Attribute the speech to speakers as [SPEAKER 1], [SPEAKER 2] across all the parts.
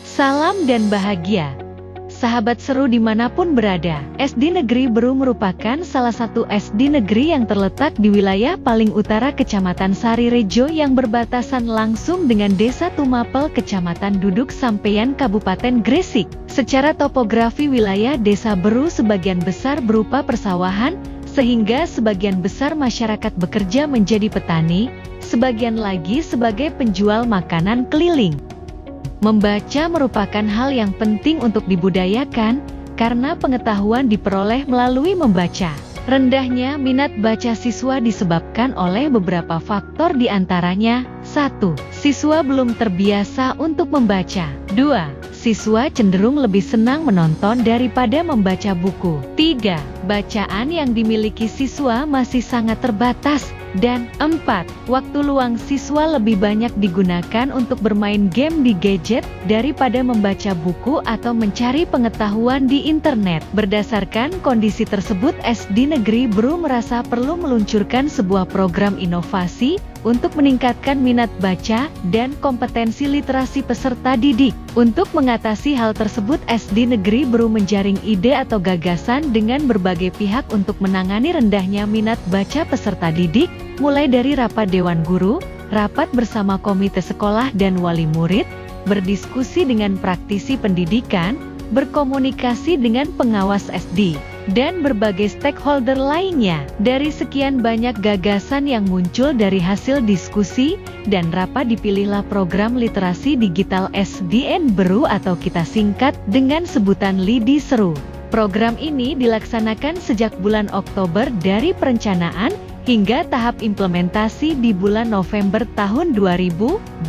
[SPEAKER 1] Salam dan bahagia. Sahabat seru dimanapun berada, SD Negeri Beru merupakan salah satu SD negeri yang terletak di wilayah paling utara Kecamatan Sarirejo yang berbatasan langsung dengan Desa Tumapel, Kecamatan Duduk Sampeyan, Kabupaten Gresik. Secara topografi wilayah Desa Beru sebagian besar berupa persawahan, sehingga sebagian besar masyarakat bekerja menjadi petani, sebagian lagi sebagai penjual makanan keliling. Membaca merupakan hal yang penting untuk dibudayakan, karena pengetahuan diperoleh melalui membaca. Rendahnya minat baca siswa disebabkan oleh beberapa faktor diantaranya: 1. Siswa belum terbiasa untuk membaca. 2. Siswa cenderung lebih senang menonton daripada membaca buku. 3. Bacaan yang dimiliki siswa masih sangat terbatas. Dan 4. Waktu luang siswa lebih banyak digunakan untuk bermain game di gadget daripada membaca buku atau mencari pengetahuan di internet. Berdasarkan kondisi tersebut, SD Negeri Beru merasa perlu meluncurkan sebuah program inovasi untuk meningkatkan minat baca dan kompetensi literasi peserta didik. Untuk mengatasi hal tersebut, SD Negeri Beru menjaring ide atau gagasan dengan berbagai pihak untuk menangani rendahnya minat baca peserta didik, mulai dari rapat dewan guru, rapat bersama komite sekolah dan wali murid, berdiskusi dengan praktisi pendidikan, berkomunikasi dengan pengawas SD, dan berbagai stakeholder lainnya. Dari sekian banyak gagasan yang muncul dari hasil diskusi dan rapat, dipilihlah program literasi digital SDN Beru atau kita singkat dengan sebutan Lidi Seru. Program ini dilaksanakan sejak bulan Oktober dari perencanaan hingga tahap implementasi di bulan November tahun 2023.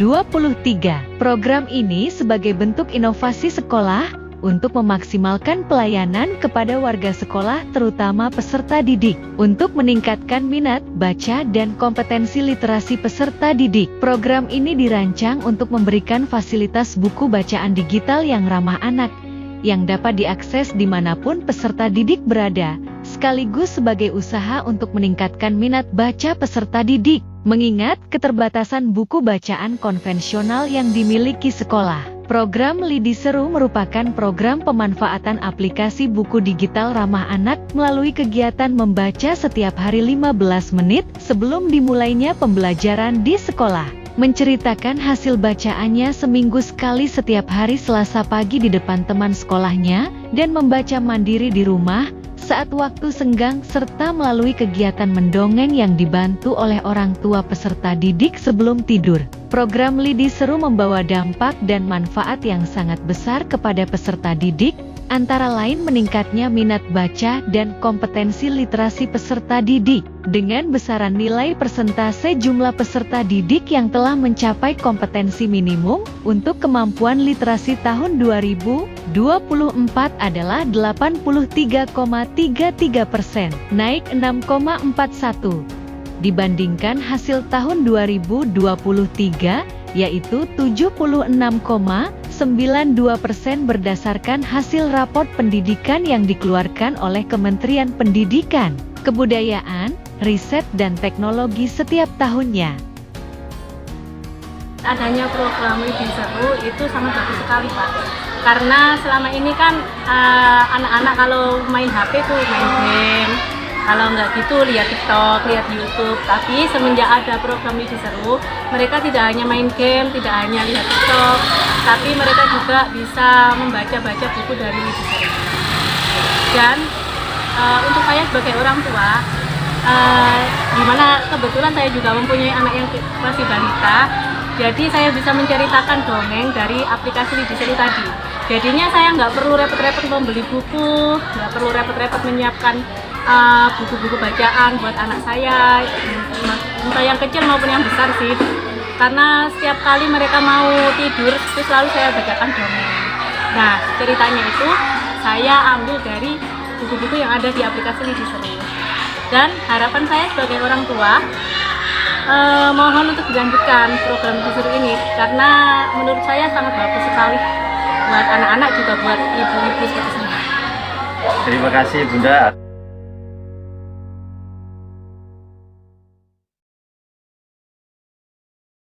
[SPEAKER 1] Program ini sebagai bentuk inovasi sekolah untuk memaksimalkan pelayanan kepada warga sekolah terutama peserta didik. Untuk meningkatkan minat baca dan kompetensi literasi peserta didik, program ini dirancang untuk memberikan fasilitas buku bacaan digital yang ramah anak, yang dapat diakses dimanapun peserta didik berada, sekaligus sebagai usaha untuk meningkatkan minat baca peserta didik, mengingat keterbatasan buku bacaan konvensional yang dimiliki sekolah. Program Lidi Seru merupakan program pemanfaatan aplikasi buku digital ramah anak melalui kegiatan membaca setiap hari 15 menit sebelum dimulainya pembelajaran di sekolah. Menceritakan hasil bacaannya seminggu sekali setiap hari Selasa pagi di depan teman sekolahnya, dan membaca mandiri di rumah saat waktu senggang, serta melalui kegiatan mendongeng yang dibantu oleh orang tua peserta didik sebelum tidur. Program Lidi Seru membawa dampak dan manfaat yang sangat besar kepada peserta didik, antara lain meningkatnya minat baca dan kompetensi literasi peserta didik, dengan besaran nilai persentase jumlah peserta didik yang telah mencapai kompetensi minimum untuk kemampuan literasi tahun 2024 adalah 83,33%, naik 6,41%. Dibandingkan hasil tahun 2023, yaitu 76,92% berdasarkan hasil raport pendidikan yang dikeluarkan oleh Kementerian Pendidikan, Kebudayaan, Riset dan Teknologi setiap tahunnya.
[SPEAKER 2] Adanya program Lidi Seru itu sangat bagus sekali, Pak. Karena selama ini kan anak-anak kalau main HP tuh main game, kalau nggak gitu lihat TikTok, lihat YouTube. Tapi semenjak ada program Lidi Seru, mereka tidak hanya main game, tidak hanya lihat TikTok, tapi mereka juga bisa membaca-baca buku dari Lidi Seru. Dan untuk saya sebagai orang tua, dimana kebetulan saya juga mempunyai anak yang masih balita, jadi saya bisa menceritakan dongeng dari aplikasi Lidi Seru tadi. Jadinya saya nggak perlu repot-repot membeli buku, nggak perlu repot-repot menyiapkan buku-buku bacaan buat anak saya, entah yang kecil maupun yang besar sih. Karena setiap kali mereka mau tidur, itu selalu saya bacakan dongeng. Nah, ceritanya itu saya ambil dari buku-buku yang ada di aplikasi Lidi Seru. Dan harapan saya sebagai orang tua, mohon untuk dilanjutkan program Lidi Seru ini, karena menurut saya sangat bagus sekali buat anak-anak, juga buat ibu-ibu seperti saya.
[SPEAKER 3] Terima kasih Bunda.